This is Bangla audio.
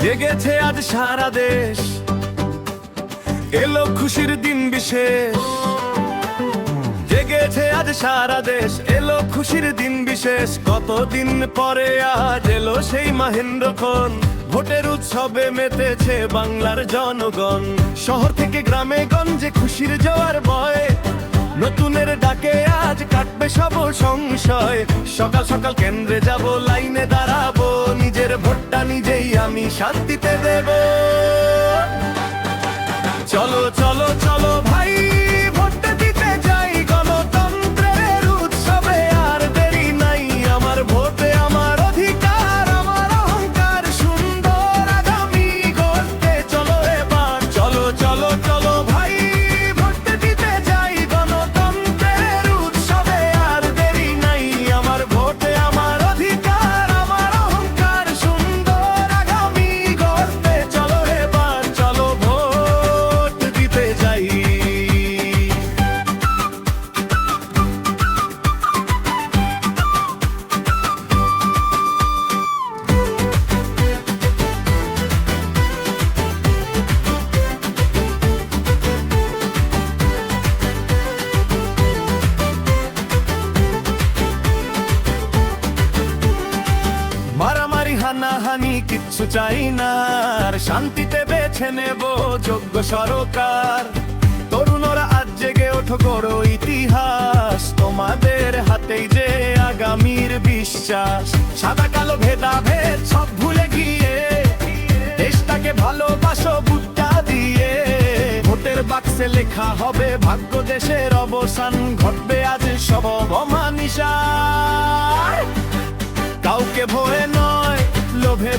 জেগেছে আজ সারা দেশ, এলো খুশির দিন বিশেষ। জেগেছে আজ সারা দেশ, এলো খুশির দিন বিশেষ। কতদিন পরে আজ এলো সেই মাহেন্দ্রক্ষণ, ভোটের উৎসবে মেতেছে বাংলার জনগণ। শহর থেকে গ্রামে গঞ্জে খুশির জোয়ার বয়, নতুনের ডাকে আজ কাটবে সব সংশয়। সকাল সকাল কেন্দ্রে যাব, লাইনে দাঁড়াবো, নিজের ভোটটা নিজেই আমি শান্তিতে দেব। চলো চলো চলো ভাই, ভোটটা দিতে যাই, গণতন্ত্রের উৎসবে আর দেরি নাই। আমার ভোটে আমার অধিকার, আমার অহংকার, সুন্দর আগামী গড়তে চলো এবার। চলো চলো চলো ভাই, ভোটটা দিতে যাই, গণতন্ত্রের উৎসবে আর দেরি নাই। আমার ভোটে আমার অধিকার, আমার অহংকার, সুন্দর আগামী গড়তে চলো এবার। চলো ভোট দিতে যাই। মারামারি হানাহানি কিচ্ছু চাই না, আর শান্তিতে বেছে নেব যোগ্য সরকার। তরুণরা আজ জেগে ওঠো, গড়ো ইতিহাস, তোমাদের হাতেই যে আগামীর বিশ্বাস। সাদা কালো ভেদাভেদ সব ভুলে গিয়ে দেশটাকে ভালোবাসো বুটটা দিয়ে। ভোটের বাক্সে লেখা হবে ভাগ্য, দেশের অবসান ঘটবে আজ সব অমানিসার। কাউকে ভয়ে নয়, লোভে